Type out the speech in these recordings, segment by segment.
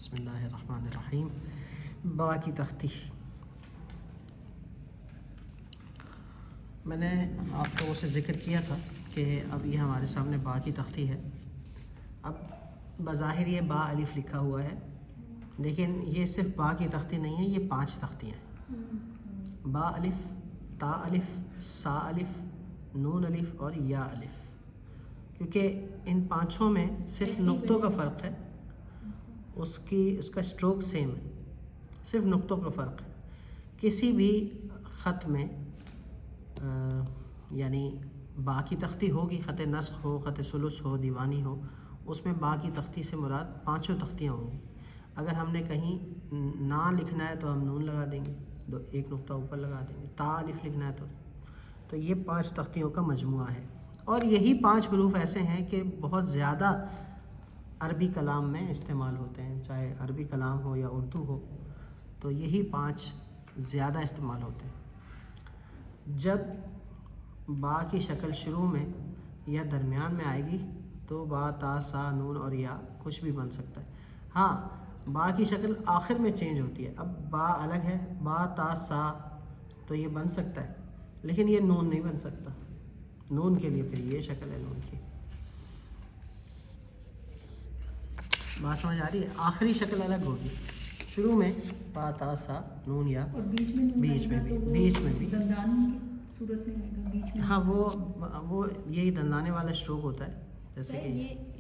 बिस्मिल्लाहिर्रहमानिर्रहीम। बा की तख्ती। मैंने आप लोगों से ज़िक्र किया था कि अब ये हमारे सामने बा की तख्ती है। अब बज़ाहिर ये बा अलिफ़ लिखा हुआ है, लेकिन ये सिर्फ बा की तख्ती नहीं है, ये 5 तख्तियाँ हैं। बा अलिफ़, ता अलिफ़, सा अलिफ़, नून अलिफ़ और या अलिफ़। क्योंकि इन पाँचों में सिर्फ नुक्तों का फ़र्क है, उसका स्ट्रोक सेम है, सिर्फ नुक्तों का फ़र्क है। किसी भी ख़त में यानी बा की तख्ती होगी, ख़त नस्ख़ हो, ख़त सुलुस हो, दीवानी हो, उसमें बा की तख्ती से मुराद 5 तख्तियाँ होंगी। अगर हमने कहीं ना लिखना है तो हम नून लगा देंगे, एक नुक्ता ऊपर लगा देंगे। ता अलिफ़ लिखना है तो ये 5 तख्तियों का मजमुआ है। और यही 5 हरूफ ऐसे हैं कि बहुत ज़्यादा अरबी कलाम में इस्तेमाल होते हैं, चाहे अरबी कलाम हो या उर्दू हो, तो यही 5 ज़्यादा इस्तेमाल होते हैं। जब बा की शक्ल शुरू में या दरमियान में आएगी तो बा, ता, सा, नून और या कुछ भी बन सकता है। हाँ, बा की शक्ल आखिर में चेंज होती है। अब बा अलग है, बा, ता, सा, तो ये बन सकता है, लेकिन ये नून नहीं बन सकता। नून के लिए फिर ये शक्ल है नून की। बात समझ आ रही है? आखिरी शक्ल अलग होगी, शुरू में बा, ता, सा, नून या, और बीच में भी दंदान की सूरत में आएगा बीच में। हाँ, वो यही दंदाने वाला स्ट्रोक होता है। जैसे कि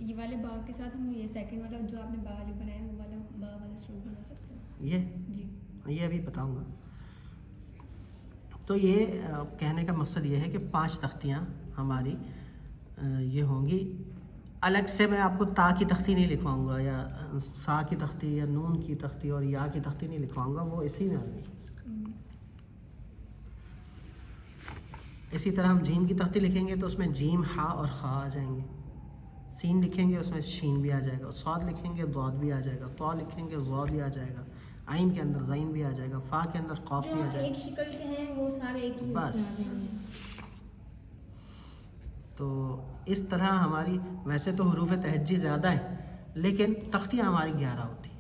ये वाले बा के साथ हम ये सेकंड वाला जो आपने बा वाली बनाया वो वाला बा वाला स्ट्रोक बना सकते हैं। ये जी, ये अभी बताऊंगा। तो ये कहने का मकसद ये है कि 5 तख्तियाँ हमारी ये होंगी। अलग से मैं आपको ता की तख्ती नहीं लिखवाऊंगा, या सा की तख्ती, या नून की तख्ती और या की तख्ती नहीं लिखवाऊंगा, वो इसी में आ गई। इसी तरह हम जीम की तख्ती लिखेंगे तो उसमें जीम, हा और खा आ जाएंगे। सीन लिखेंगे उसमें शीन भी आ जाएगा, स्वाद लिखेंगे दौद भी आ जाएगा, तौ लिखेंगे ज़ौ भी आ जाएगा, आइन के अंदर गैन भी आ जाएगा, फ़ा के अंदर क़ाफ भी आ जाएगा। एक शिकल के हैं वो सारे एक ही बस। तो इस तरह हमारी, वैसे तो हरूफ तहज्जी ज़्यादा है, लेकिन तख्तियाँ हमारी 11 होती हैं।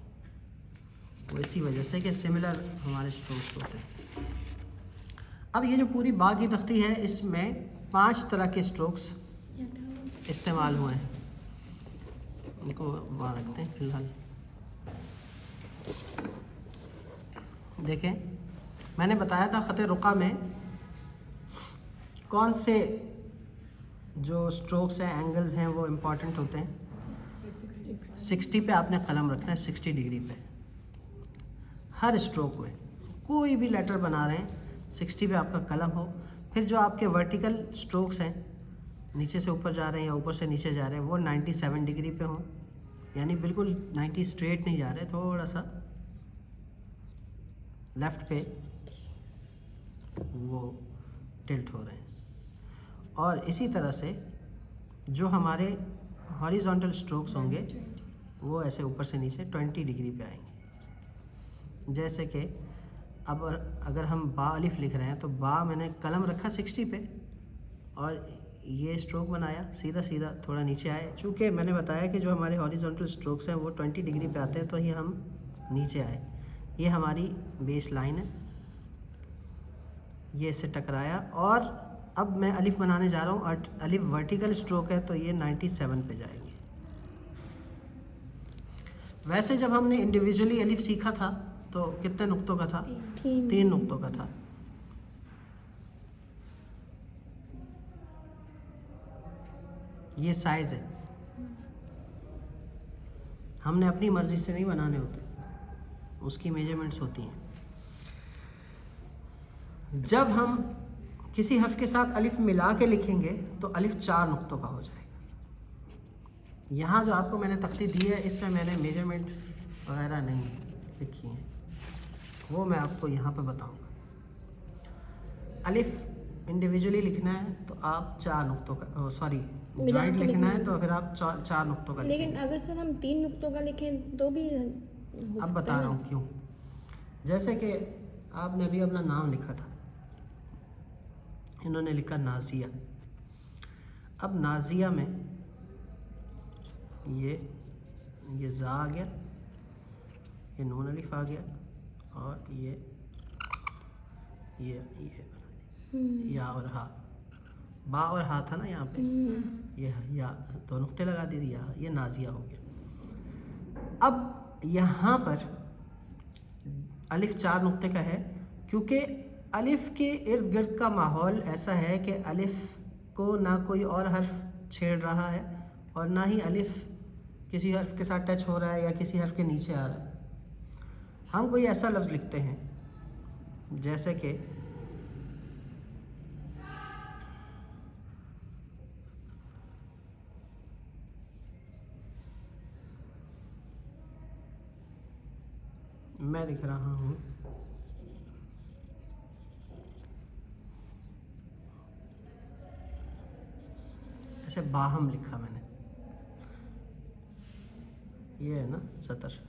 तो इसी वजह से कि सिमिलर हमारे स्ट्रोक्स होते हैं। अब ये जो पूरी बा की तख्ती है, इसमें 5 तरह के स्ट्रोक्स इस्तेमाल हुए हैं। इनको वहाँ रखते हैं फिलहाल। देखें, मैंने बताया था ख़त रुक़ा में कौन से जो स्ट्रोक्स हैं, एंगल्स हैं, वो इम्पॉर्टेंट होते हैं। 60 पे आपने कलम रखना है, 60 डिग्री पे हर स्ट्रोक में। कोई भी लेटर बना रहे हैं, 60 पे आपका कलम हो। फिर जो आपके वर्टिकल स्ट्रोक्स हैं, नीचे से ऊपर जा रहे हैं या ऊपर से नीचे जा रहे हैं, वो 97 डिग्री पे हों, यानी बिल्कुल 90 स्ट्रेट नहीं जा रहे, थोड़ा सा लेफ़्ट पे वो टिल्ट हो रहे हैं। और इसी तरह से जो हमारे हॉरिजॉन्टल स्ट्रोक्स होंगे वो ऐसे ऊपर से नीचे 20 डिग्री पे आएंगे। जैसे कि अब अगर हम बा अलिफ़ लिख रहे हैं तो बा मैंने कलम रखा 60 पे और ये स्ट्रोक बनाया, सीधा सीधा थोड़ा नीचे आए। चूँकि मैंने बताया कि जो हमारे हॉरिजॉन्टल स्ट्रोक्स हैं वो 20 डिग्री पे आते हैं, तो ये हम नीचे आए। ये हमारी बेस लाइन है, ये इससे टकराया। और अब मैं अलिफ़ बनाने जा रहा हूँ, और अलिफ़ वर्टिकल स्ट्रोक है तो ये 97 पे जाएंगे। वैसे जब हमने इंडिविजुअली अलिफ़ सीखा था तो कितने नुक्तों का था? 3 नुक्तों का था। ये साइज़ है, हमने अपनी मर्ज़ी से नहीं बनाने होते, उसकी मेजरमेंट्स होती हैं। जब हम किसी हर्फ के साथ अलिफ़ मिला के लिखेंगे तो अलिफ़ 4 नुक्तों का हो जाएगा। यहाँ जो आपको मैंने तख्ती दी है, इसमें मैंने मेजरमेंट्स वगैरह नहीं लिखी हैं, वो मैं आपको यहाँ पर बताऊँगा। अलिफ़ इंडिविजुअली लिखना है तो आप 4 नुक्तों का, सॉरी जॉइंट लिखना है तो फिर आप 4 नुक्तों का लिखेंगे। लेकिन अगर सर हम 3 नुक्तों का लिखें तो भी अब बता रहा हूँ क्यों। जैसे कि आपने अभी अपना नाम लिखा था, इन्होंने लिखा नाजिया। अब नाजिया में ये ज़ा आ गया, ये नून अलिफ आ गया और ये या और हा, बा और हा था ना यहाँ पे, ये या दो नुक्ते लगा दे दिया, ये नाजिया हो गया। अब यहाँ पर अलिफ 4 नुक्ते का है, क्योंकि अलिफ के इर्द गिर्द का माहौल ऐसा है कि अलिफ को ना कोई और हर्फ छेड़ रहा है और ना ही अलिफ किसी हर्फ के साथ टच हो रहा है या किसी हर्फ के नीचे आ रहा है। हम कोई ऐसा लफ्ज़ लिखते हैं जैसे कि मैं लिख रहा हूँ ऐसे बाहम लिखा मैंने, ये है ना सतर।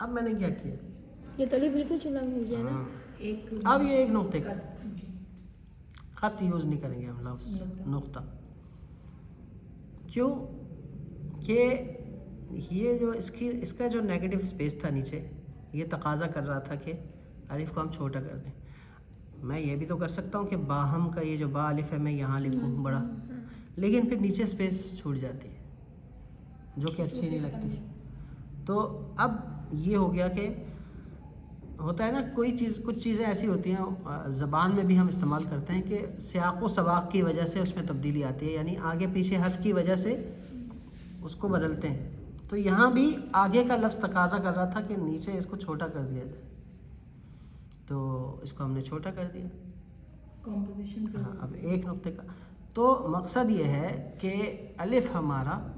अब मैंने क्या किया, ये तली बिल्कुल चुलंग हो गया ना। हाँ। अब ये एक नुक्ते का खत यूज़ नहीं करेंगे हम लफ्ज़ नुक्ता, क्यों कि ये जो इसका जो नेगेटिव स्पेस था नीचे, ये तकाजा कर रहा था कि अलिफ को हम छोटा कर दें। मैं ये भी तो कर सकता हूँ कि बाहम का ये जो बा अलिफ है मैं यहाँ लिखूँ बड़ा, लेकिन फिर नीचे स्पेस छूट जाती है जो कि अच्छी नहीं लगती। तो अब ये हो गया कि होता है ना कोई चीज़, कुछ चीज़ें ऐसी होती हैं ज़बान में भी हम इस्तेमाल करते हैं कि सियाक़ व सबाक़ की वजह से उसमें तब्दीली आती है, यानी आगे पीछे हर्फ की वजह से उसको बदलते हैं। तो यहाँ भी आगे का लफ्ज़ तकाजा कर रहा था कि नीचे इसको छोटा कर दिया जाए, तो इसको हमने छोटा कर दिया कॉम्पोजिशन का। हाँ, अब एक नुक्ते का। तो मकसद ये है कि अलिफ हमारा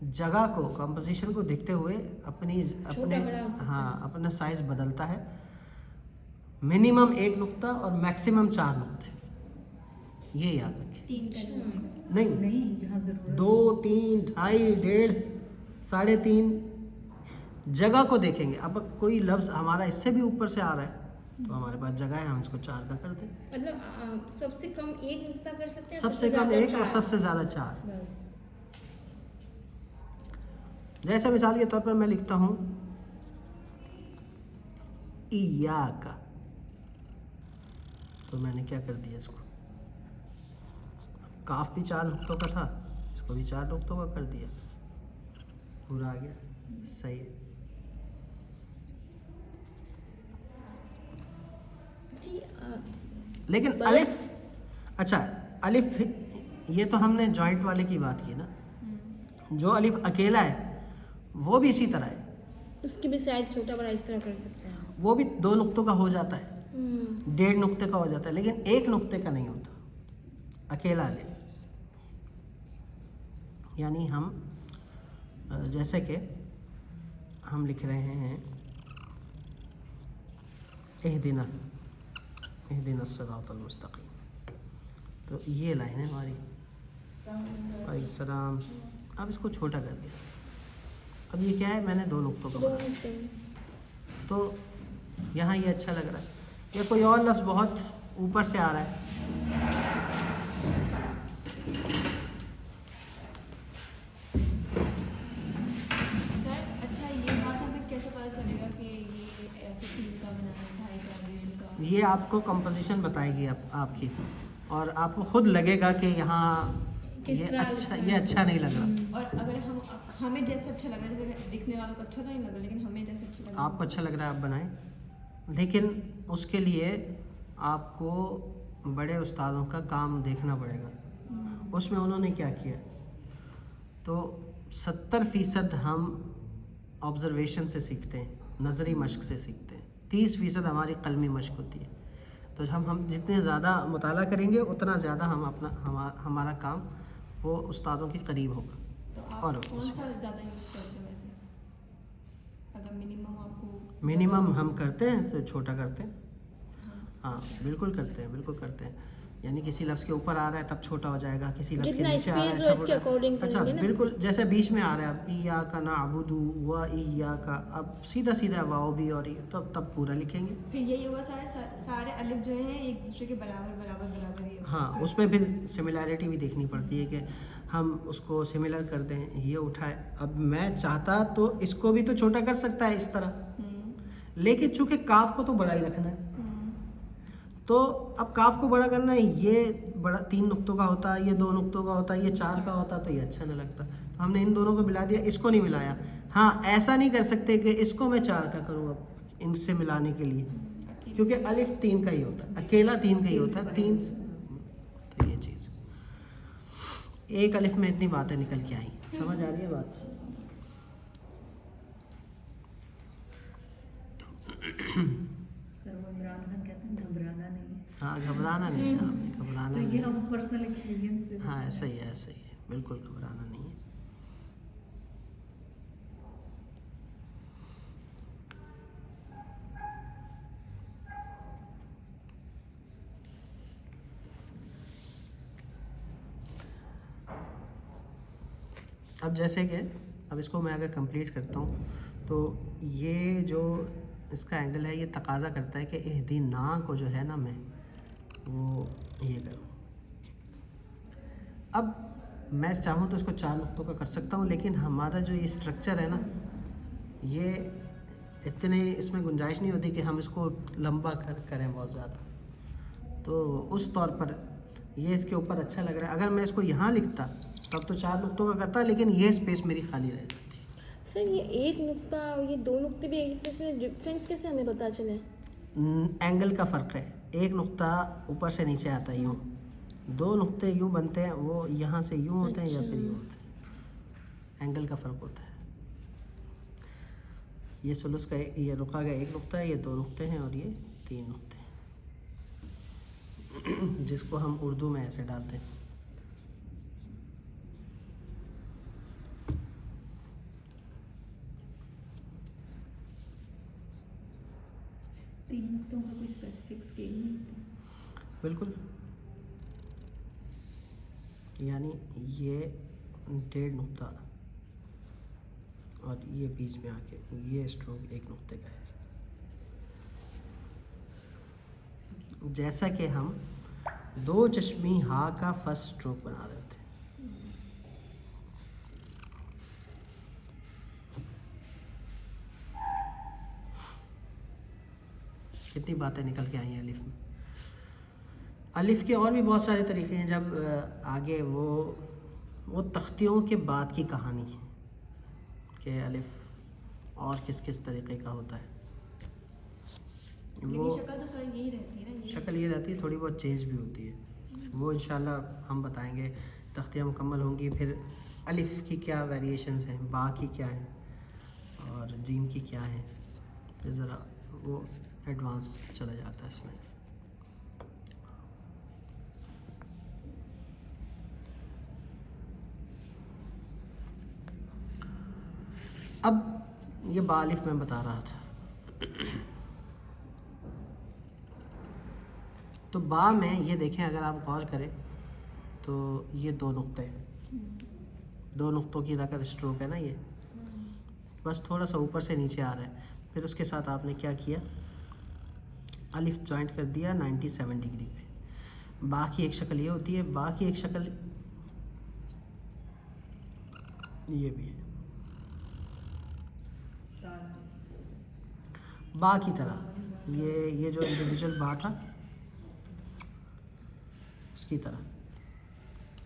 जगह को, कंपोजिशन को देखते हुए अपने हाँ अपना साइज़ बदलता है। मिनिमम 1 नुक्ता और मैक्सिमम 4 नुक्ते, ये याद रखें। 3 करना नहीं, जहाँ ज़रूरत 2, 3, 2.5, 1.5, 3.5 जगह को देखेंगे। अब कोई लफ्ज़ हमारा इससे भी ऊपर से आ रहा है तो हमारे पास जगह है, हम इसको 4 का कर दें। मतलब सबसे कम 1 नुक्ता कर सकते हैं, सबसे कम 1 और सबसे ज़्यादा 4। बस। जैसे मिसाल के तौर पर मैं लिखता हूँ इय्याका, तो मैंने क्या कर दिया इसको, काफ भी 4 नुक्तों का था, इसको भी 4 नुक्तों का कर दिया, पूरा आ गया, सही है। लेकिन अलिफ, अच्छा अलिफ, ये तो हमने जॉइंट वाले की बात की ना, जो अलिफ अकेला है वो भी इसी तरह है, उसकी भी साइज छोटा बड़ा इस तरह कर सकते हैं। वो भी 2 नुक्तों का हो जाता है, 1.5 नुक्ते का हो जाता है, लेकिन 1 नुक्ते का नहीं होता अकेला अलिफ। यानी हम जैसे कि हम लिख रहे हैं इहदिना सिरातल मुस्तकीम, तो ये लाइन है हमारी, वालेकुम सलाम। अब इसको छोटा कर दिया, अब ये क्या है, मैंने 2 नुक्तों का बनाया, तो यहाँ ये अच्छा लग रहा है। या कोई और लफ्ज़ बहुत ऊपर से आ रहा है, सर अच्छा ये बात हमें कैसे पता चलेगा कि ये ऐसे 3 का बनाना है, 2.5 का, 1.5 का? ये आपको कंपोजिशन बताएगी आपकी, और आपको खुद लगेगा कि यहाँ ये अच्छा नहीं लग रहा। और अगर हमें जैसे अच्छा लग रहा है, जैसे दिखने वालों को अच्छा तो नहीं लग रहा, लेकिन हमें जैसे अच्छा लग रहा है, आपको अच्छा लग रहा है आप बनाएं, लेकिन उसके लिए आपको बड़े उस्तादों का काम देखना पड़ेगा। उसमें उन्होंने क्या किया, तो 70% हम ऑब्जर्वेशन से सीखते हैं, नज़री मश्क से सीखते हैं, 30% हमारी कलमी मश्क होती है। तो हम जितने ज़्यादा मुताला करेंगे उतना ज़्यादा हम हमारा काम वो उस्तादों के करीब होगा। तो आप और कौन सा ज़्यादा यूज़ करते हो वैसे? अगर मिनिमम आपको मिनिमम हम करते हैं तो छोटा करते हैं, हाँ बिल्कुल करते हैं। यानी किसी लफ्ज़ के ऊपर आ रहा है तब छोटा हो जाएगा, किसी लफ्ज़ के जितना नीचे आ रहा है space हो उसके according अच्छा करेंगे ना। बिल्कुल, जैसे बीच में आ रहा है अब इय्याका नअबुदु व इय्याका, अब सीधा वाव भी और ये तब पूरा लिखेंगे। फिर यही होगा, सारे अलिफ जो हैं एक दूसरे के बराबर ही होगा। हाँ, उसमें फिर सिमिलैरिटी भी देखनी पड़ती है कि हम उसको सिमिलर कर दें, ये उठाए। अब मैं चाहता तो इसको भी तो छोटा कर सकता है इस तरह, लेकिन चूंकि काफ को तो बड़ा ही रखना है, तो अब काफ को बड़ा करना है, ये बड़ा 3 नुक्तों का होता, ये 2 नुक्तों का होता, ये 4 का होता, तो ये अच्छा नहीं लगता। तो हमने इन दोनों को मिला दिया, इसको नहीं मिलाया। हाँ, ऐसा नहीं कर सकते कि इसको मैं 4 का करूँ अब इनसे मिलाने के लिए, क्योंकि अलिफ 3 का ही होता है, अकेला 3 का ही होता है। 3 तो ये चीज़, एक अलिफ में इतनी बातें निकल के आई। समझ आ रही है बात? सर वो इमरान खान कहते हैं घबराना नहीं है, हाँ, घबराना नहीं है आपने, घबराना तो नहीं ये है। हम पर्सनल एक्सपीरियंस से हाँ, ऐसा ही है, ऐसा ही है, बिल्कुल घबराना नहीं है। अब जैसे कि अब इसको मैं अगर कंप्लीट करता हूँ, तो ये जो इसका एंगल है, ये तकाजा करता है कि इहदीना को जो है ना, मैं वो ये करूँ। अब मैं चाहूँ तो इसको 4 नुक्तों का कर सकता हूँ, लेकिन हमारा जो ये स्ट्रक्चर है ना, ये इतने इसमें गुंजाइश नहीं होती कि हम इसको लंबा करें बहुत ज़्यादा। तो उस तौर पर ये इसके ऊपर अच्छा लग रहा है। अगर मैं इसको यहाँ लिखता तब तो 4 नुक्तों का करता, लेकिन ये स्पेस मेरी खाली रह जाती। सर ये एक नुक्ता और ये 2 नुक्ते भी एक दूसरे से डिफरेंस कैसे हमें पता चले? एंगल का फ़र्क है। एक नुक्ता ऊपर से नीचे आता है यूँ, 2 नुक्ते यूँ बनते हैं, वो यहाँ से यूँ होते हैं या फिर यूँ होते हैं। एंगल का फ़र्क होता है। ये सुलुस का ये रुका का 1 नुक्ता है, ये 2 नुक्ते हैं और ये 3 नुक्ते हैं, जिसको हम उर्दू में ऐसे डालते हैं। तीन नुक्तों का कोई स्पेसिफिक स्केल नहीं होता। बिल्कुल, यानी ये 1.5 नुक्ता और ये बीच में आके ये स्ट्रोक 1 नुक्ते का है। जैसा कि हम 2 चश्मी हा का फर्स्ट स्ट्रोक बना रहे थे। कितनी बातें निकल के आई हैं अलिफ में। अलिफ के और भी बहुत सारे तरीके हैं। जब आगे वो तख्तियों के बाद की कहानी है कि अलिफ और किस किस तरीके का होता है। वो शक्ल तो सर यही रहती है ना, शक्ल ये रहती है, थोड़ी बहुत चेंज भी होती है। वो इंशाल्लाह हम बताएंगे, तख्तियाँ मुकम्मल होंगी। फिर अलिफ की क्या वेरिएशंस हैं, बा की क्या हैं और जीम की क्या हैं, फिर ज़रा वो एडवांस चला जाता है इसमें। अब ये बा अलिफ मैं बता रहा था। तो बा में ये देखें, अगर आप गौर करें तो ये 2 नुक्ते, 2 नुक्तों की रकम स्ट्रोक है ना, ये बस थोड़ा सा ऊपर से नीचे आ रहा है। फिर उसके साथ आपने क्या किया, अलिफ जॉइंट कर दिया 97 डिग्री पे। बा की एक शक्ल ये होती है, बा की एक शक्ल ये भी है, बा की तरह। ये जो इंडिविजुअल बा था उसकी तरह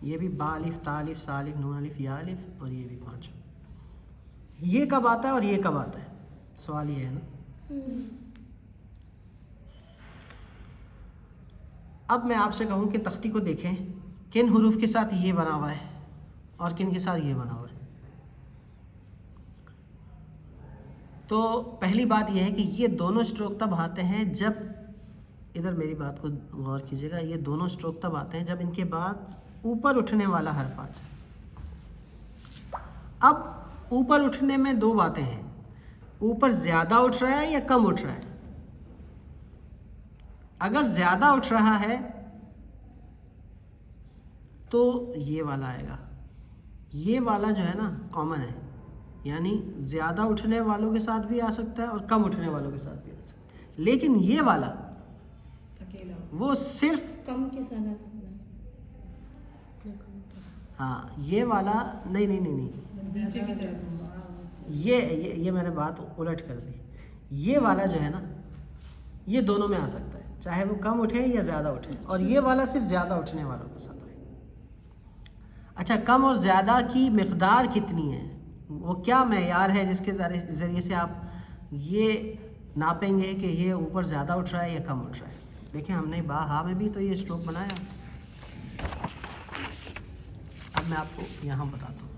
ये भी बा अलिफ, ता अलिफ, सा अलिफ, नून अलिफ, या अलिफ, और ये भी 5। ये कब आता है और ये कब आता है, सवाल ये है ना। अब मैं आपसे कहूँ कि तख्ती को देखें, किन हरूफ के साथ ये बना हुआ है और किन के साथ ये बना हुआ है। तो पहली बात यह है कि ये दोनों स्ट्रोक तब आते हैं जब, इधर मेरी बात को गौर कीजिएगा, ये दोनों स्ट्रोक तब आते हैं जब इनके बाद ऊपर उठने वाला हर्फ आ जाए। अब ऊपर उठने में 2 बातें हैं, ऊपर ज़्यादा उठ रहा है या कम उठ रहा है। अगर ज़्यादा उठ रहा है तो ये वाला आएगा। ये वाला जो है ना कॉमन है, यानी ज़्यादा उठने वालों के साथ भी आ सकता है और कम उठने वालों के साथ भी आ सकता है। लेकिन ये वाला अकेला वो सिर्फ कम के साथ आ सकता है। हाँ ये वाला नहीं नहीं नहीं नहीं, नीचे की तरफ ये मैंने बात उलट कर दी। ये वाला जो है ना, ये दोनों में आ सकता है, चाहे वो कम उठे या ज़्यादा उठे, और ये वाला सिर्फ ज़्यादा उठने वालों के साथ है। अच्छा, कम और ज़्यादा की मिक़दार कितनी है, वो क्या मेयार है जिसके ज़रिए से आप ये नापेंगे कि ये ऊपर ज़्यादा उठ रहा है या कम उठ रहा है? देखिए हमने बा हा में भी तो ये स्ट्रोक बनाया। अब मैं आपको यहाँ बताता हूँ।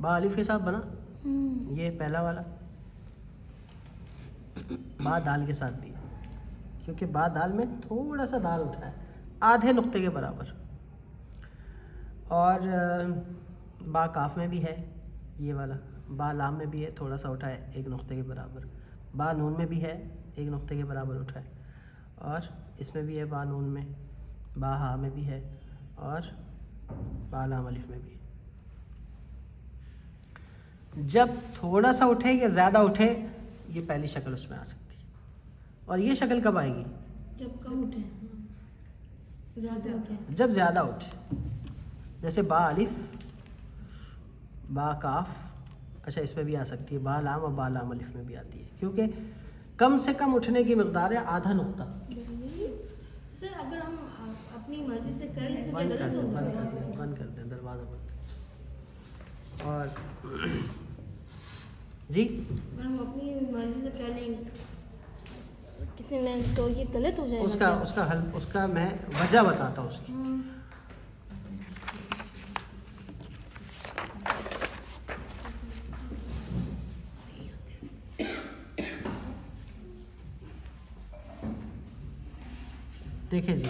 बा अलिफ के साथ बना, ये पहला वाला। बा दाल के साथ भी, क्योंकि बा दाल में थोड़ा सा दाल उठा है, आधे नुक्ते के बराबर। और बा काफ में भी है ये वाला, बा लाम में भी है, थोड़ा सा उठा है, एक नुक्ते के बराबर। बा नून में भी है, एक नुक्ते के बराबर उठा है। और इसमें भी है बा नून में, बा हा में भी है, और बा लाम अलिफ में भी है। जब थोड़ा सा उठे या ज़्यादा उठे, ये पहली शक्ल उसमें आ सकती है। और ये शक्ल कब आएगी? जब कम उठे, ज़्यादा उठे। जब ज़्यादा उठे, जैसे बा अलिफ, बा काफ। अच्छा, इसमें भी आ सकती है बा लाम, और बा लाम अलिफ में भी आती है, क्योंकि कम से कम उठने की मिक़दार है आधा नुक्ता। सर अगर हम अपनी मर्ज़ी से कर लें तो बंद क्या कर गलत दें, होगा? बंद कर दें दरवाज़ा बंद। और जी, अगर हम अपनी मर्ज़ी से कर लें किसी में, तो ये गलत हो जाएगा उसका क्या? उसका हल, उसका मैं वजह बताता हूँ उसकी। देखिए जी,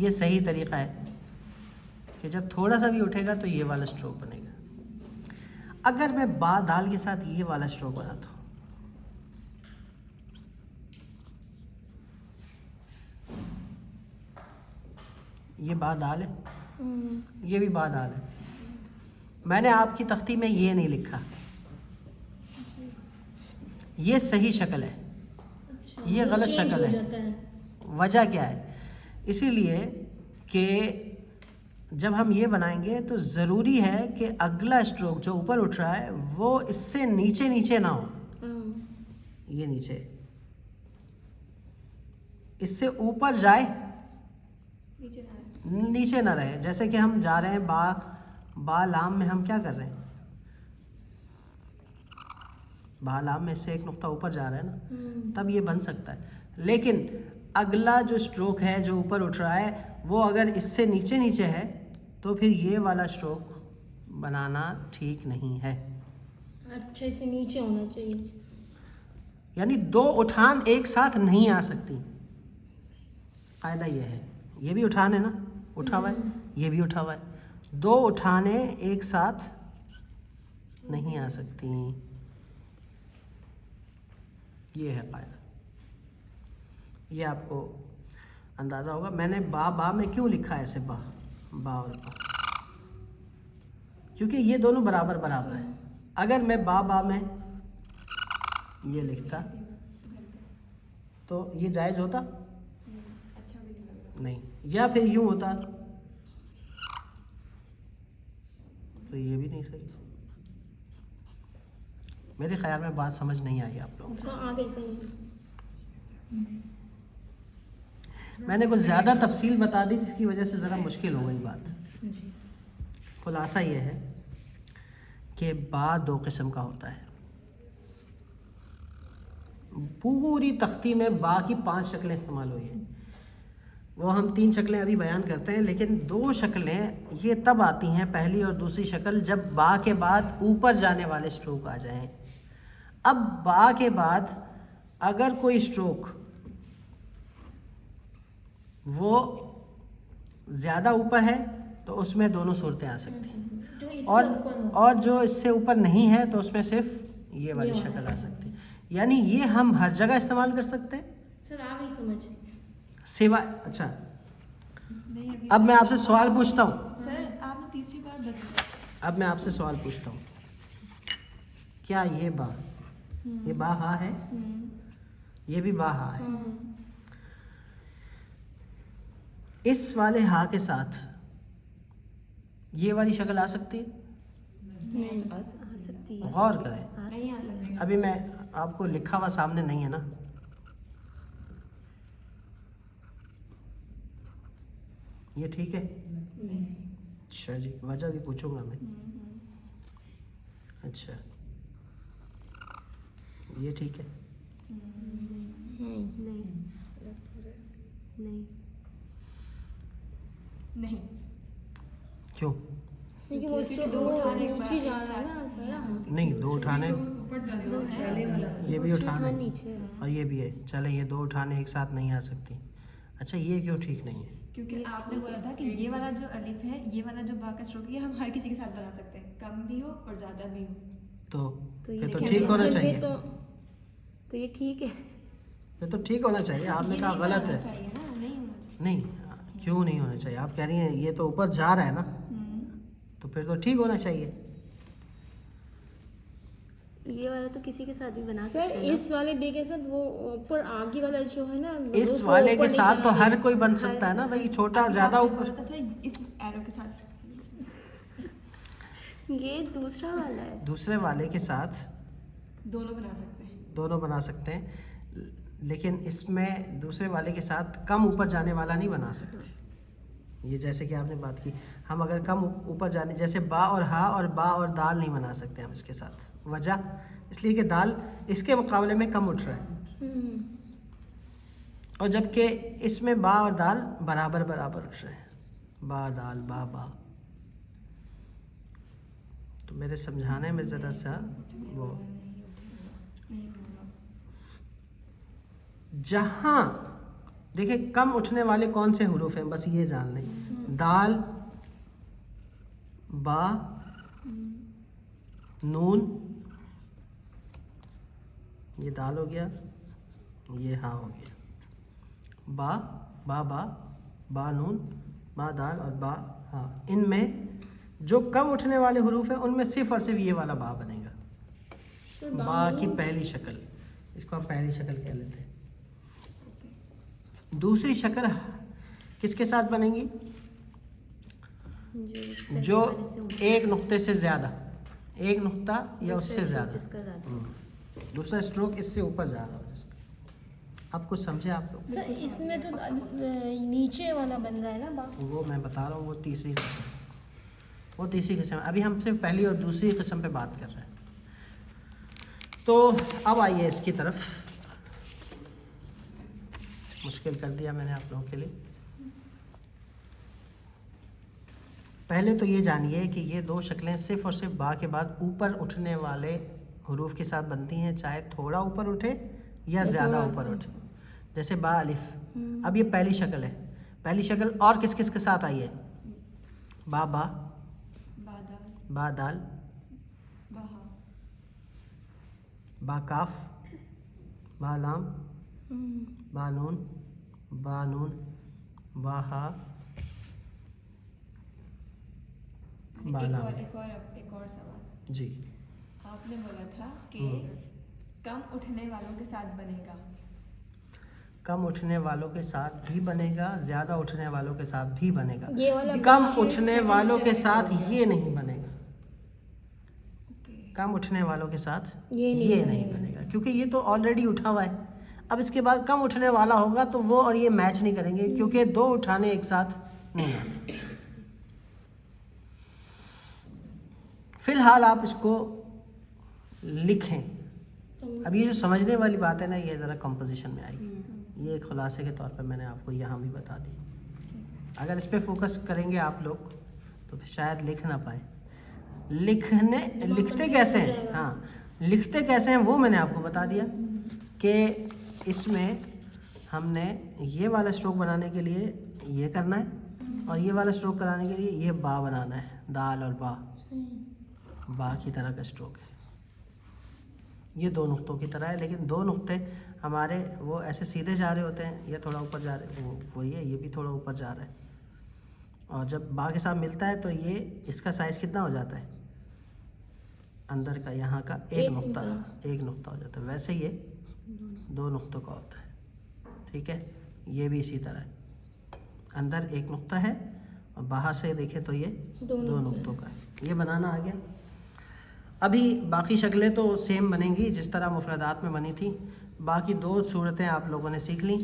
ये सही तरीक़ा है कि जब थोड़ा सा भी उठेगा तो ये वाला स्ट्रोक बनेगा। अगर मैं बा दाल के साथ ये वाला स्ट्रोक बनाता हूँ, ये बा दाल है, ये भी बा दाल है, मैंने आपकी तख्ती में ये नहीं लिखा, ये सही शक्ल है, ये गलत चेंज शक्ल हो है। जाता है। वजह क्या है? इसीलिए कि जब हम ये बनाएंगे तो ज़रूरी है कि अगला स्ट्रोक जो ऊपर उठ रहा है वो इससे नीचे नीचे ना हो। ये नीचे, इससे ऊपर जाए, नीचे ना रहे। जैसे कि हम जा रहे हैं बा लाम में, हम क्या कर रहे हैं? बा लाम में से एक नुक्ता ऊपर जा रहा है ना, तब ये बन सकता है। लेकिन अगला जो स्ट्रोक है जो ऊपर उठ रहा है, वो अगर इससे नीचे नीचे है तो फिर ये वाला स्ट्रोक बनाना ठीक नहीं है। अच्छा, इसे नीचे होना चाहिए। यानी दो उठान एक साथ नहीं आ सकती, कायदा ये है। ये भी उठान है ना, उठा हुआ है, ये भी उठा हुआ है, दो उठाने एक साथ नहीं आ सकती, ये है कायदा। ये आपको अंदाज़ा होगा। मैंने बा में क्यों लिखा है ऐसे, बा और बा, क्योंकि ये दोनों बराबर बराबर है। अगर मैं बा में ये लिखता तो ये जायज़ होता नहीं, या फिर यूँ होता तो ये भी नहीं सही। मेरे ख्याल में बात समझ नहीं आई आप लोगों को। आगे सही है। मैंने कुछ ज़्यादा तफसील बता दी जिसकी वजह से ज़रा मुश्किल हो गई बात। खुलासा ये है कि बा दो किस्म का होता है। पूरी तख्ती में बा की 5 शक्लें इस्तेमाल हुई हैं, वो हम 3 शक्लें अभी बयान करते हैं, लेकिन 2 शक्लें ये तब आती हैं, पहली और दूसरी शक्ल, जब बा के बाद ऊपर जाने वाले स्ट्रोक आ जाएं। अब बा के बाद अगर कोई स्ट्रोक वो ज़्यादा ऊपर है तो उसमें दोनों सूरतें आ सकती हैं, जो इससे और ऊपर हो। और जो इससे ऊपर नहीं है तो उसमें सिर्फ ये वाली ये शक्ल वाला। आ सकती है। यानी ये हम हर जगह इस्तेमाल कर सकते हैं सर आ गई समझ। सिवाय, अच्छा नहीं अभी अब मैं आपसे सवाल पूछता हूँ, सर आपने तीसरी बार बदला। अब मैं आपसे सवाल पूछता हूँ, क्या ये बा, ये बा हा है, ये भी बा हा है, इस वाले हा के साथ ये वाली शक्ल आ सकती है? नहीं आ सकती है। गौर करें, नहीं आ सकते। अभी मैं आपको लिखा हुआ सामने नहीं है ना, ये ठीक है? अच्छा जी, वजह भी पूछूंगा मैं। अच्छा, ये ठीक है? नहीं नहीं नहीं नहीं क्यों? क्योंकि वो क्योंकि दो उठाने के नीचे बाद जा एक रहा है ना साथ सारा। नहीं, दो उठाने, ये भी दूसरी उठाने नीचे है। और ये भी है, चले ये दो उठाने एक साथ नहीं आ सकती। अच्छा, ये क्यों ठीक नहीं है? क्योंकि आपने बोला था कि ये वाला जो अलिफ है, ये वाला जो बा का स्ट्रोक है, ये हम हर किसी के साथ बना सकते हैं, कम भी हो और ज़्यादा भी हो। तो ये फिर तो लिखे ठीक हैं। होना फिर चाहिए, तो ये ठीक है। फिर तो ठीक होना चाहिए। आपने ये कहा नहीं गलत होना है। चाहिए ना, नहीं होना चाहिए। नहीं, क्यों नहीं होना चाहिए? आप कह रही हैं ये तो ऊपर जा रहा है ना, तो फिर तो ठीक होना चाहिए। ये वाला तो किसी के साथ भी बना सर सकते हैं ना। इस वाले बे के साथ वो ऊपर आगे वाला जो है ना वो इस वो वाले ऊपर के नहीं साथ जाना तो हर चाहिए। कोई बन सकता है ना भाई, छोटा अभी ज्यादा आपने ऊपर। बोला था सर इस एरो के साथ। ये दूसरा वाला है। दूसरे वाले के साथ दोनों बना सकते हैं। दोनों बना सकते हैं, लेकिन इसमें दूसरे वाले के साथ कम ऊपर जाने वाला नहीं बना सकते। ये जैसे कि आपने बात की, हम अगर कम ऊपर जाने, जैसे बा और हा और बा और दाल नहीं बना सकते हम इसके साथ। वजह इसलिए कि दाल इसके मुकाबले में कम उठ रहा है, और जबकि इसमें बा और दाल बराबर बराबर उठ रहे हैं, बा दाल बा बा। तो मेरे समझाने में ज़रा सा वो, जहाँ देखिए कम उठने वाले कौन से हुरूफ हैं, बस ये जान लें। दाल, बा, नून, ये दाल हो गया, ये हाँ हो गया, बा बा बा, बा नून, बा दाल और बा हाँ। इनमें जो कम उठने वाले हुरूफ हैं उनमें सिर्फ और सिर्फ ये वाला बा बनेगा। बा की पहली शक्ल, इसको हम पहली शक्ल कह लेते हैं। दूसरी शक्ल किसके साथ बनेगी? जो एक नुक्ते से ज़्यादा, एक नुक्ता या उससे ज़्यादा, दूसरा स्ट्रोक इससे ऊपर जा रहा है। आप कुछ समझे आप लोग? सर इसमें तो नीचे वाला बन रहा है ना बा। वो मैं बता रहा हूँ, वो तीसरी किस्म, वो तीसरी किस्म। अभी हम सिर्फ पहली और दूसरी किस्म पे बात कर रहे हैं। तो अब आइए इसकी तरफ। मुश्किल कर दिया मैंने आप लोगों के लिए। पहले तो ये जानिए कि ये दो शक्लें सिर्फ और सिर्फ बा के बाद ऊपर उठने वाले हुरूफ के साथ बनती हैं, चाहे थोड़ा ऊपर उठे या ज़्यादा ऊपर उठे। जैसे बा अलिफ, अब ये पहली शक्ल है। पहली शक्ल और किस किस के साथ आई है? बा बा, बादाल, बा दाल, बहा, बा काफ, बा लाम, बा नून, बा नून, बा हा, बा लाम। एक और सवाल। जी, आपने बोला था कि कम उठने वालों के साथ बनेगा। कम उठने वालों के साथ भी बनेगा, ज़्यादा उठने वालों के साथ भी बनेगा। ये वाला कम उठने वालों के साथ ये नहीं बनेगा। ओके। कम उठने वालों के साथ ये ये नहीं नहीं बनेगा, क्योंकि ये तो ऑलरेडी उठा हुआ है। अब इसके बाद कम उठने वाला होगा तो वो और ये मैच नहीं करेंगे, क्योंकि दो उठाने एक साथ नहीं आते। फिलहाल आप इसको लिखें। अब ये जो समझने वाली बात है ना, ये ज़रा कंपोजिशन में आएगी। ये खुलासे के तौर पर मैंने आपको यहाँ भी बता दी। अगर इस पर फोकस करेंगे आप लोग तो फिर शायद लिख ना पाए। लिखते कैसे हैं, हाँ लिखते कैसे हैं वो मैंने आपको बता दिया कि इसमें हमने ये वाला स्ट्रोक बनाने के लिए ये करना है, और ये वाला स्ट्रोक कराने के लिए ये बा बनाना है। दाल और बा की तरह का स्ट्रोक है। ये दो नुक्तों की तरह है, लेकिन दो नुक्ते हमारे वो ऐसे सीधे जा रहे होते हैं, ये थोड़ा ऊपर जा रहे, वो वही है, ये भी थोड़ा ऊपर जा रहा है। और जब बा के साथ मिलता है तो ये इसका साइज़ कितना हो जाता है, अंदर का यहाँ का एक नुक्ता हो जाता है। वैसे ये 2 नुक्तों का होता है, ठीक है। ये भी इसी तरह है, अंदर एक नुक्ता है और बाहर से देखें तो ये 2 नुक्तों का है। ये बनाना आ गया। अभी बाकी शक्लें तो सेम बनेंगी जिस तरह मुफरदात में बनी थी। बाकी 2 सूरतें आप लोगों ने सीख ली।